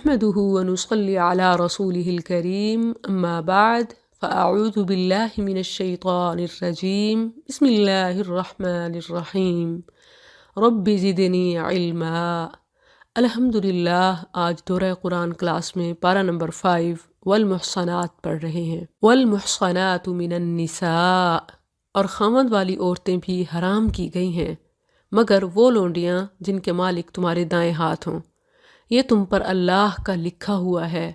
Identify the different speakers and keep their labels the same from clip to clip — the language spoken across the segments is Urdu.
Speaker 1: نحمده ونصلي على رسوله الكريم أما بعد فأعوذ بالله من الشيطان الرجيم بسم الله الرحمن الرحيم رب زدني علما۔ الحمدللہ آج دورہ قرآن کلاس میں پارہ نمبر 5 والمحصنات پڑھ رہے ہیں۔ والمحصنات من النساء، اور خاوند والی عورتیں بھی حرام کی گئی ہیں مگر وہ لونڈیاں جن کے مالک تمہارے دائیں ہاتھ ہوں، یہ تم پر اللہ کا لکھا ہوا ہے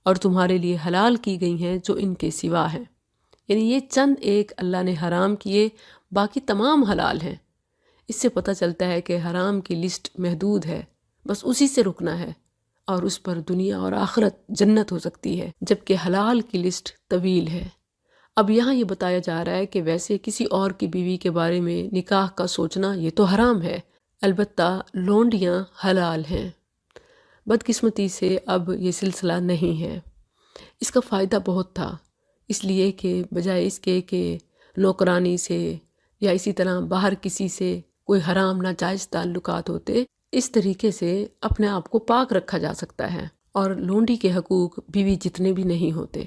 Speaker 1: اور تمہارے لیے حلال کی گئی ہیں جو ان کے سوا ہیں، یعنی یہ چند ایک اللہ نے حرام کیے، باقی تمام حلال ہیں۔ اس سے پتہ چلتا ہے کہ حرام کی لسٹ محدود ہے، بس اسی سے رکنا ہے اور اس پر دنیا اور آخرت جنت ہو سکتی ہے، جبکہ حلال کی لسٹ طویل ہے۔ اب یہاں یہ بتایا جا رہا ہے کہ ویسے کسی اور کی بیوی کے بارے میں نکاح کا سوچنا یہ تو حرام ہے، البتہ لونڈیاں حلال ہیں۔ بدقسمتی سے اب یہ سلسلہ نہیں ہے۔ اس کا فائدہ بہت تھا، اس لیے کہ بجائے اس کے کہ نوکرانی سے یا اسی طرح باہر کسی سے کوئی حرام ناجائز تعلقات ہوتے، اس طریقے سے اپنے آپ کو پاک رکھا جا سکتا ہے، اور لونڈی کے حقوق بیوی جتنے بھی نہیں ہوتے،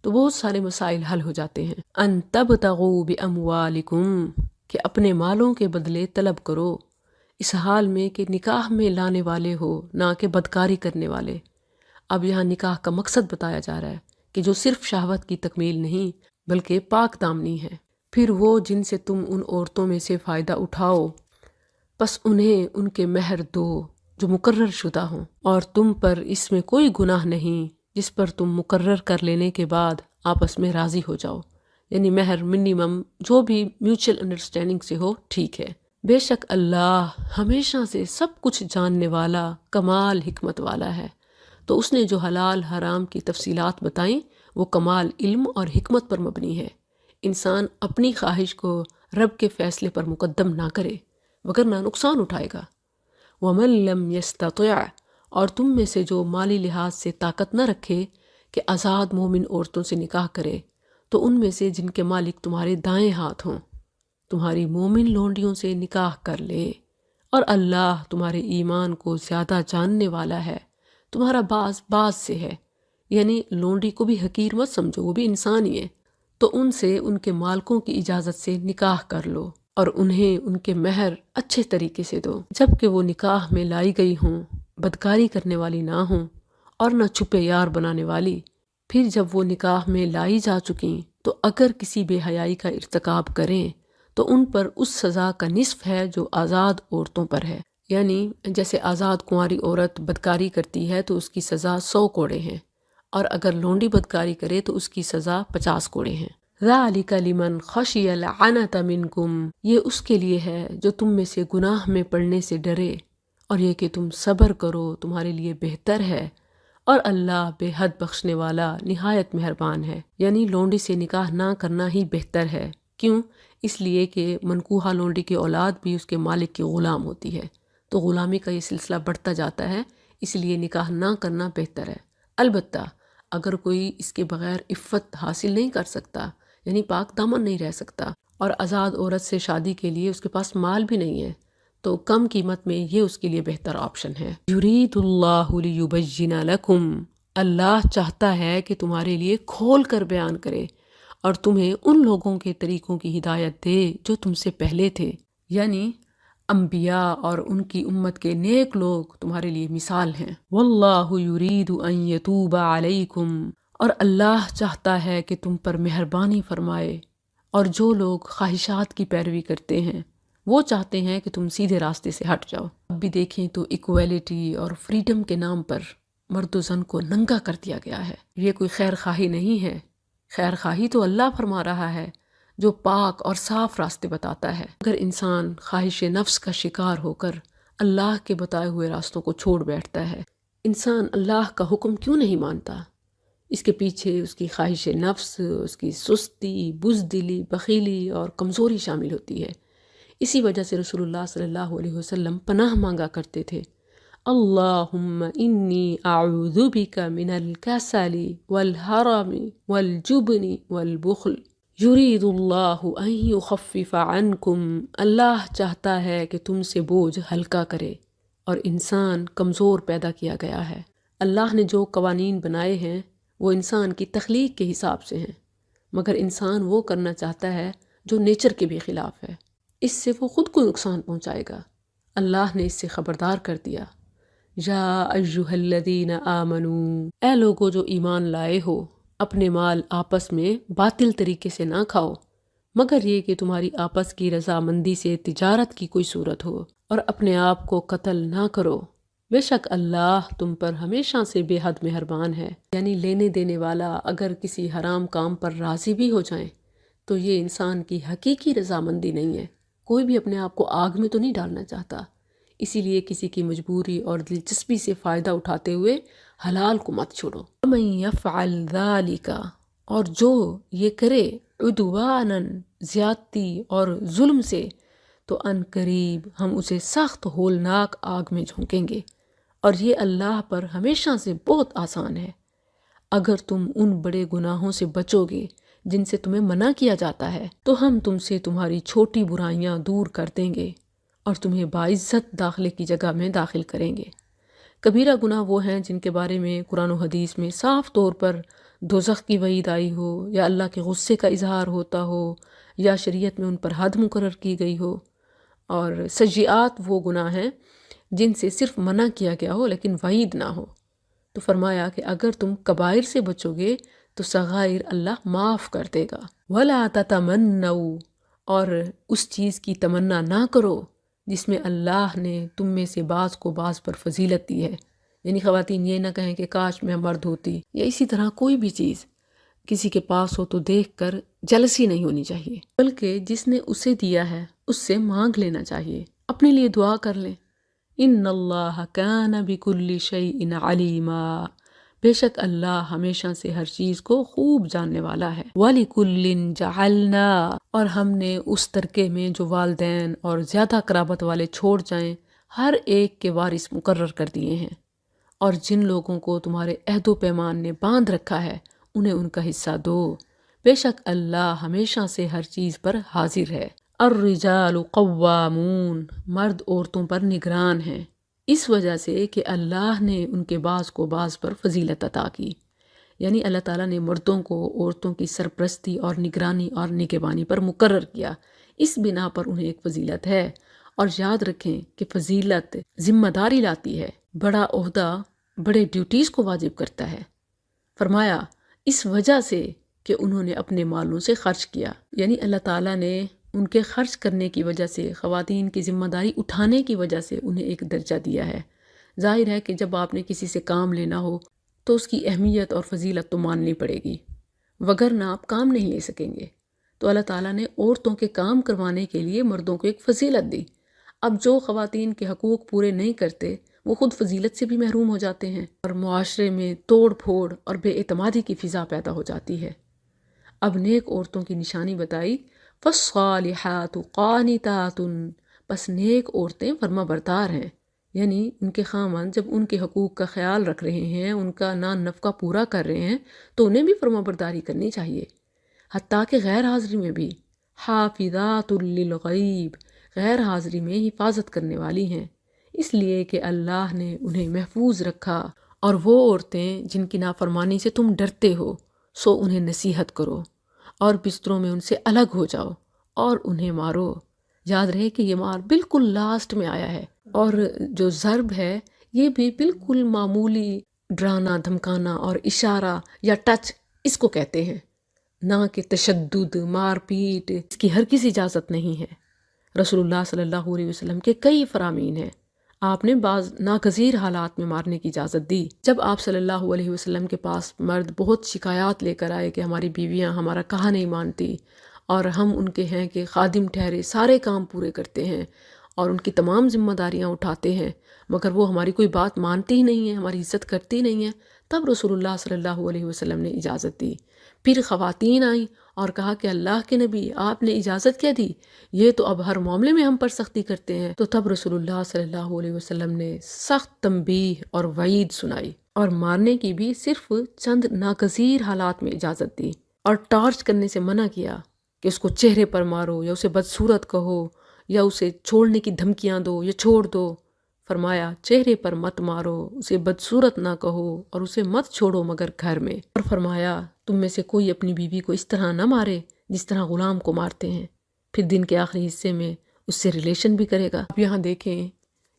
Speaker 1: تو بہت سارے مسائل حل ہو جاتے ہیں۔ ان تبتغوا باموالکم، کہ اپنے مالوں کے بدلے طلب کرو، اس حال میں کہ نکاح میں لانے والے ہو، نہ کہ بدکاری کرنے والے۔ اب یہاں نکاح کا مقصد بتایا جا رہا ہے کہ جو صرف شہوت کی تکمیل نہیں بلکہ پاک دامنی ہے۔ پھر وہ جن سے تم ان عورتوں میں سے فائدہ اٹھاؤ، پس انہیں ان کے مہر دو جو مقرر شدہ ہوں، اور تم پر اس میں کوئی گناہ نہیں جس پر تم مقرر کر لینے کے بعد آپس میں راضی ہو جاؤ، یعنی مہر منیمم جو بھی میوچل انڈرسٹینڈنگ سے ہو ٹھیک ہے۔ بے شک اللہ ہمیشہ سے سب کچھ جاننے والا کمال حکمت والا ہے۔ تو اس نے جو حلال حرام کی تفصیلات بتائیں وہ کمال علم اور حکمت پر مبنی ہے۔ انسان اپنی خواہش کو رب کے فیصلے پر مقدم نہ کرے وگرنہ نقصان اٹھائے گا۔ وَمَن لَّمْ يَسْتَطِعْ، اور تم میں سے جو مالی لحاظ سے طاقت نہ رکھے کہ آزاد مومن عورتوں سے نکاح کرے، تو ان میں سے جن کے مالک تمہارے دائیں ہاتھ ہوں، تمہاری مومن لونڈیوں سے نکاح کر لے، اور اللہ تمہارے ایمان کو زیادہ جاننے والا ہے، تمہارا باز سے ہے، یعنی لونڈی کو بھی حقیر مت سمجھو، وہ بھی انسان ہی ہے۔ تو ان سے ان کے مالکوں کی اجازت سے نکاح کر لو اور انہیں ان کے مہر اچھے طریقے سے دو، جبکہ وہ نکاح میں لائی گئی ہوں، بدکاری کرنے والی نہ ہوں اور نہ چھپے یار بنانے والی۔ پھر جب وہ نکاح میں لائی جا چکیں تو اگر کسی بے حیائی کا ارتکاب کریں تو ان پر اس سزا کا نصف ہے جو آزاد عورتوں پر ہے، یعنی جیسے آزاد کنواری عورت بدکاری کرتی ہے تو اس کی سزا 100 کوڑے ہیں، اور اگر لونڈی بدکاری کرے تو اس کی سزا 50 کوڑے ہیں۔ ذَلِكَ لِمَنْ خَشِيَ الْعَنَتَ مِنْكُمْ، یہ اس کے لیے ہے جو تم میں سے گناہ میں پڑنے سے ڈرے، اور یہ کہ تم صبر کرو تمہارے لیے بہتر ہے، اور اللہ بے حد بخشنے والا نہایت مہربان ہے۔ یعنی لونڈی سے نکاح نہ کرنا ہی بہتر ہے۔ کیوں؟ اس لیے کہ منکوحہ لونڈی کی اولاد بھی اس کے مالک کی غلام ہوتی ہے، تو غلامی کا یہ سلسلہ بڑھتا جاتا ہے، اس لیے نکاح نہ کرنا بہتر ہے۔ البتہ اگر کوئی اس کے بغیر عفت حاصل نہیں کر سکتا، یعنی پاک دامن نہیں رہ سکتا، اور آزاد عورت سے شادی کے لیے اس کے پاس مال بھی نہیں ہے، تو کم قیمت میں یہ اس کے لیے بہتر آپشن ہے۔ یرید اللہ لیبین لکم، اللہ چاہتا ہے کہ تمہارے لیے کھول کر بیان کرے اور تمہیں ان لوگوں کے طریقوں کی ہدایت دے جو تم سے پہلے تھے، یعنی انبیاء اور ان کی امت کے نیک لوگ تمہارے لیے مثال ہیں۔ واللہ یرید ان یتوب علیکم، اور اللہ چاہتا ہے کہ تم پر مہربانی فرمائے، اور جو لوگ خواہشات کی پیروی کرتے ہیں وہ چاہتے ہیں کہ تم سیدھے راستے سے ہٹ جاؤ۔ اب بھی دیکھیں تو ایکویلٹی اور فریڈم کے نام پر مرد و زن کو ننگا کر دیا گیا ہے۔ یہ کوئی خیر خواہی نہیں ہے، خیر خواہی تو اللہ فرما رہا ہے جو پاک اور صاف راستے بتاتا ہے۔ اگر انسان خواہش نفس کا شکار ہو کر اللہ کے بتائے ہوئے راستوں کو چھوڑ بیٹھتا ہے، انسان اللہ کا حکم کیوں نہیں مانتا؟ اس کے پیچھے اس کی خواہش نفس، اس کی سستی، بزدلی، بخیلی اور کمزوری شامل ہوتی ہے۔ اسی وجہ سے رسول اللہ صلی اللہ علیہ وسلم پناہ مانگا کرتے تھے، اللہم انی اعوذ بک من الکسل والحرم والجبن والبخل، یرید اللہ ان یخفف عنکم، اللہ چاہتا ہے کہ تم سے بوجھ ہلکا کرے، اور انسان کمزور پیدا کیا گیا ہے۔ اللہ نے جو قوانین بنائے ہیں وہ انسان کی تخلیق کے حساب سے ہیں، مگر انسان وہ کرنا چاہتا ہے جو نیچر کے بھی خلاف ہے، اس سے وہ خود کو نقصان پہنچائے گا۔ اللہ نے اس سے خبردار کر دیا، یا ایھا الذین آمنوا، اے لوگو جو ایمان لائے ہو، اپنے مال آپس میں باطل طریقے سے نہ کھاؤ، مگر یہ کہ تمہاری آپس کی رضامندی سے تجارت کی کوئی صورت ہو، اور اپنے آپ کو قتل نہ کرو، بے شک اللہ تم پر ہمیشہ سے بے حد مہربان ہے۔ یعنی لینے دینے والا اگر کسی حرام کام پر راضی بھی ہو جائیں تو یہ انسان کی حقیقی رضامندی نہیں ہے۔ کوئی بھی اپنے آپ کو آگ میں تو نہیں ڈالنا چاہتا، اسی لیے کسی کی مجبوری اور دلچسپی سے فائدہ اٹھاتے ہوئے حلال کو مت چھوڑو۔ وَمَن يَفْعَلْ ذَلِكَ، اور جو یہ کرے عدواناً، زیادتی اور ظلم سے، تو ان قریب ہم اسے سخت ہولناک آگ میں جھونکیں گے، اور یہ اللہ پر ہمیشہ سے بہت آسان ہے۔ اگر تم ان بڑے گناہوں سے بچو گے جن سے تمہیں منع کیا جاتا ہے تو ہم تم سے تمہاری چھوٹی برائیاں دور کر دیں گے اور تمہیں باعزت داخلے کی جگہ میں داخل کریں گے۔ کبیرہ گناہ وہ ہیں جن کے بارے میں قرآن و حدیث میں صاف طور پر دوزخ کی وعید آئی ہو، یا اللہ کے غصے کا اظہار ہوتا ہو، یا شریعت میں ان پر حد مقرر کی گئی ہو۔ اور سیئات وہ گناہ ہیں جن سے صرف منع کیا گیا ہو لیکن وعید نہ ہو۔ تو فرمایا کہ اگر تم کبائر سے بچو گے تو صغائر اللہ معاف کر دے گا۔ وَلَا تَتَمَنَّوْا، اور اس چیز کی تمنا نہ کرو جس میں اللہ نے تم میں سے بعض کو بعض پر فضیلت دی ہے۔ یعنی خواتین یہ نہ کہیں کہ کاش میں مرد ہوتی، یا اسی طرح کوئی بھی چیز کسی کے پاس ہو تو دیکھ کر جلسی نہیں ہونی چاہیے، بلکہ جس نے اسے دیا ہے اس سے مانگ لینا چاہیے، اپنے لیے دعا کر لیں۔ ان اللہ کان بکل شیء علیما، بے شک اللہ ہمیشہ سے ہر چیز کو خوب جاننے والا ہے۔ وَلِكُلٍّ جَعَلْنَا، اور ہم نے اس ترکے میں جو والدین اور زیادہ قرابت والے چھوڑ جائیں ہر ایک کے وارث مقرر کر دیے ہیں، اور جن لوگوں کو تمہارے عہد و پیمان نے باندھ رکھا ہے انہیں ان کا حصہ دو، بے شک اللہ ہمیشہ سے ہر چیز پر حاضر ہے۔ الرجال قوامون، مرد عورتوں پر نگران ہیں، اس وجہ سے کہ اللہ نے ان کے بعض کو بعض پر فضیلت عطا کی۔ یعنی اللہ تعالیٰ نے مردوں کو عورتوں کی سرپرستی اور نگرانی اور نگہبانی پر مقرر کیا، اس بنا پر انہیں ایک فضیلت ہے۔ اور یاد رکھیں کہ فضیلت ذمہ داری لاتی ہے، بڑا عہدہ بڑے ڈیوٹیز کو واجب کرتا ہے۔ فرمایا اس وجہ سے کہ انہوں نے اپنے مالوں سے خرچ کیا، یعنی اللہ تعالیٰ نے ان کے خرچ کرنے کی وجہ سے، خواتین کی ذمہ داری اٹھانے کی وجہ سے انہیں ایک درجہ دیا ہے۔ ظاہر ہے کہ جب آپ نے کسی سے کام لینا ہو تو اس کی اہمیت اور فضیلت تو ماننی پڑے گی، وگرنہ آپ کام نہیں لے سکیں گے۔ تو اللہ تعالیٰ نے عورتوں کے کام کروانے کے لیے مردوں کو ایک فضیلت دی۔ اب جو خواتین کے حقوق پورے نہیں کرتے وہ خود فضیلت سے بھی محروم ہو جاتے ہیں، اور معاشرے میں توڑ پھوڑ اور بے اعتمادی کی فضا پیدا ہو جاتی ہے۔ اب نیک عورتوں کی نشانی بتائی، فالصالحات قانتات، بس نیک عورتیں فرما بردار ہیں، یعنی ان کے خاوند جب ان کے حقوق کا خیال رکھ رہے ہیں، ان کا نان نفقہ پورا کر رہے ہیں تو انہیں بھی فرما برداری کرنی چاہیے، حتیٰ کہ غیر حاضری میں بھی۔ حافظات للغیب، غیر حاضری میں حفاظت کرنے والی ہیں، اس لیے کہ اللہ نے انہیں محفوظ رکھا۔ اور وہ عورتیں جن کی نافرمانی سے تم ڈرتے ہو سو انہیں نصیحت کرو، اور بستروں میں ان سے الگ ہو جاؤ اور انہیں مارو۔ یاد رہے کہ یہ مار بالکل لاسٹ میں آیا ہے، اور جو ضرب ہے یہ بھی بالکل معمولی ڈرانا دھمکانا اور اشارہ یا ٹچ اس کو کہتے ہیں، نہ کہ تشدد، مار پیٹ، اس کی ہر کسی اجازت نہیں ہے۔ رسول اللہ صلی اللہ علیہ وسلم کے کئی فرامین ہیں، آپ نے بعض ناگزیر حالات میں مارنے کی اجازت دی۔ جب آپ صلی اللہ علیہ وسلم کے پاس مرد بہت شکایات لے کر آئے کہ ہماری بیویاں ہمارا کہا نہیں مانتی، اور ہم ان کے ہیں کہ خادم ٹھہرے، سارے کام پورے کرتے ہیں اور ان کی تمام ذمہ داریاں اٹھاتے ہیں، مگر وہ ہماری کوئی بات مانتی ہی نہیں ہے، ہماری عزت کرتی نہیں ہے، تب رسول اللہ صلی اللہ علیہ وسلم نے اجازت دی۔ پھر خواتین آئیں اور کہا کہ اللہ کے نبی آپ نے اجازت کیا دی، یہ تو اب ہر معاملے میں ہم پر سختی کرتے ہیں۔ تو تب رسول اللہ صلی اللہ علیہ وسلم نے سخت تنبیہ اور وعید سنائی، اور مارنے کی بھی صرف چند ناگزیر حالات میں اجازت دی، اور ٹارچ کرنے سے منع کیا کہ اس کو چہرے پر مارو یا اسے بدصورت کہو یا اسے چھوڑنے کی دھمکیاں دو یا چھوڑ دو۔ فرمایا چہرے پر مت مارو، اسے بدصورت نہ کہو اور اسے مت چھوڑو مگر گھر میں، اور فرمایا تم میں سے کوئی اپنی بیوی کو اس طرح نہ مارے جس طرح غلام کو مارتے ہیں، پھر دن کے آخری حصے میں اس سے ریلیشن بھی کرے گا۔ اب یہاں دیکھیں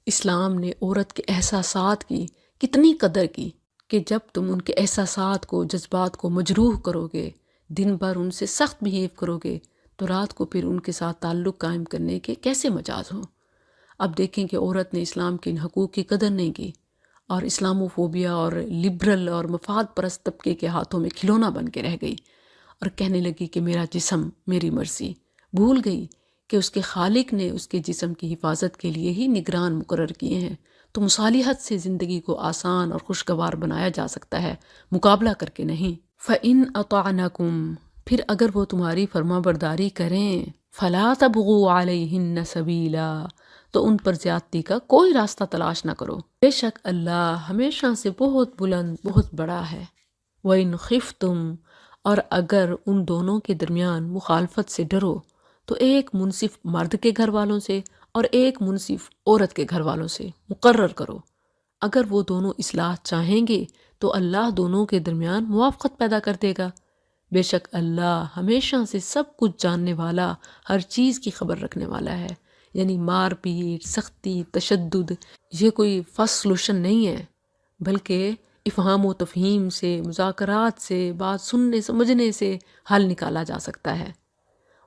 Speaker 1: اسلام نے عورت کے احساسات کی کتنی قدر کی کہ جب تم ان کے احساسات کو، جذبات کو مجروح کرو گے، دن بھر ان سے سخت بیہیو کرو گے، تو رات کو پھر ان کے ساتھ تعلق قائم کرنے کے کیسے مجاز ہوں۔ اب دیکھیں کہ عورت نے اسلام کے ان حقوق کی قدر نہیں کی اور اسلاموفوبیا اور لبرل اور مفاد پرست طبقے کے ہاتھوں میں کھلونا بن کے رہ گئی اور کہنے لگی کہ میرا جسم میری مرضی، بھول گئی کہ اس کے خالق نے اس کے جسم کی حفاظت کے لیے ہی نگران مقرر کیے ہیں، تو مصالحت سے زندگی کو آسان اور خوشگوار بنایا جا سکتا ہے، مقابلہ کر کے نہیں۔ فَإِنْ أَطَعْنَكُمْ، پھر اگر وہ تمہاری فرما برداری کریں، فَلَا تَبْغُوا عَلَيْهِنَّ سَبِيلًا، تو ان پر زیادتی کا کوئی راستہ تلاش نہ کرو، بے شک اللہ ہمیشہ سے بہت بلند، بہت بڑا ہے۔ وَإِنْ خِفْتُمْ، اور اگر ان دونوں کے درمیان مخالفت سے ڈرو تو ایک منصف مرد کے گھر والوں سے اور ایک منصف عورت کے گھر والوں سے مقرر کرو، اگر وہ دونوں اصلاح چاہیں گے تو اللہ دونوں کے درمیان موافقت پیدا کر دے گا، بے شک اللہ ہمیشہ سے سب کچھ جاننے والا، ہر چیز کی خبر رکھنے والا ہے۔ یعنی مار پیٹ، سختی، تشدد یہ کوئی فرسٹ سولوشن نہیں ہے، بلکہ افہام و تفہیم سے، مذاکرات سے، بات سننے سمجھنے سے حل نکالا جا سکتا ہے۔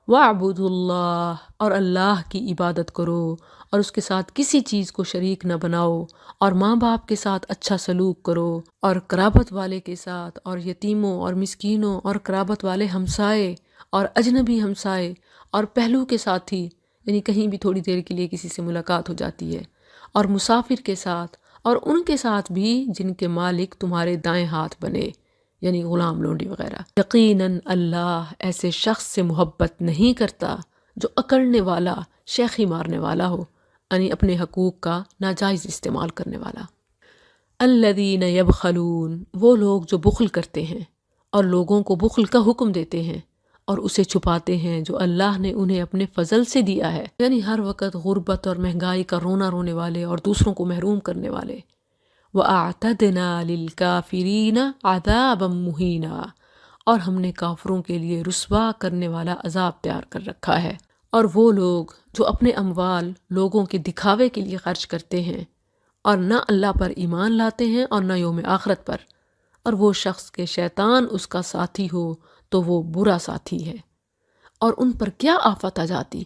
Speaker 1: وَاعْبُدُوا اللَّهَ، اور اللہ کی عبادت کرو اور اس کے ساتھ کسی چیز کو شریک نہ بناؤ، اور ماں باپ کے ساتھ اچھا سلوک کرو، اور قرابت والے کے ساتھ، اور یتیموں اور مسکینوں اور قرابت والے ہمسائے اور اجنبی ہمسائے اور پہلو کے ساتھی، یعنی کہیں بھی تھوڑی دیر کے لیے کسی سے ملاقات ہو جاتی ہے، اور مسافر کے ساتھ، اور ان کے ساتھ بھی جن کے مالک تمہارے دائیں ہاتھ بنے، یعنی غلام لونڈی وغیرہ۔ یقیناً اللہ ایسے شخص سے محبت نہیں کرتا جو اکڑنے والا، شیخی مارنے والا ہو، یعنی اپنے حقوق کا ناجائز استعمال کرنے والا۔ الذین یبخلون، وہ لوگ جو بخل کرتے ہیں اور لوگوں کو بخل کا حکم دیتے ہیں اور اسے چھپاتے ہیں جو اللہ نے انہیں اپنے فضل سے دیا ہے، یعنی ہر وقت غربت اور مہنگائی کا رونا رونے والے اور دوسروں کو محروم کرنے والے۔ وَأَعْتَدْنَا لِلْكَافِرِينَ عَذَابًا مُهِينًا، اور ہم نے کافروں کے لیے رسوا کرنے والا عذاب تیار کر رکھا ہے۔ اور وہ لوگ جو اپنے اموال لوگوں کے دکھاوے کے لیے خرچ کرتے ہیں اور نہ اللہ پر ایمان لاتے ہیں اور نہ یوم آخرت پر، اور وہ شخص کے شیطان اس کا ساتھی ہو تو وہ برا ساتھی ہے۔ اور ان پر کیا آفت آ جاتی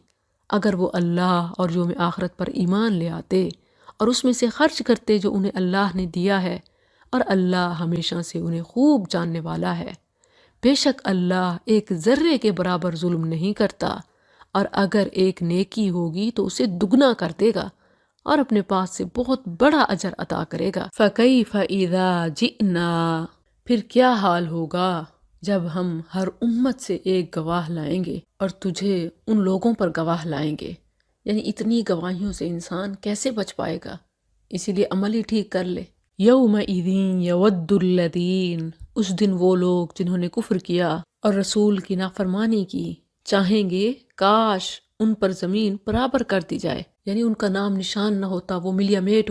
Speaker 1: اگر وہ اللہ اور یوم آخرت پر ایمان لے آتے اور اس میں سے خرچ کرتے جو انہیں اللہ نے دیا ہے، اور اللہ ہمیشہ سے انہیں خوب جاننے والا ہے۔ بے شک اللہ ایک ذرے کے برابر ظلم نہیں کرتا، اور اگر ایک نیکی ہوگی تو اسے دگنا کر دے گا اور اپنے پاس سے بہت بڑا اجر عطا کرے گا۔ فَكَيْفَ إِذَا جِئْنَا، پھر کیا حال ہوگا جب ہم ہر امت سے ایک گواہ لائیں گے اور تجھے ان لوگوں پر گواہ لائیں گے، یعنی اتنی گواہیوں سے انسان کیسے بچ پائے گا، اسی لیے عمل ہی ٹھیک کر لے۔ یومئذ یود الذین، اس دن وہ لوگ جنہوں نے کفر کیا اور رسول کی نافرمانی کی چاہیں گے کاش ان پر زمین برابر کر دی جائے، یعنی ان کا نام نشان نہ ہوتا، وہ ملیا میٹ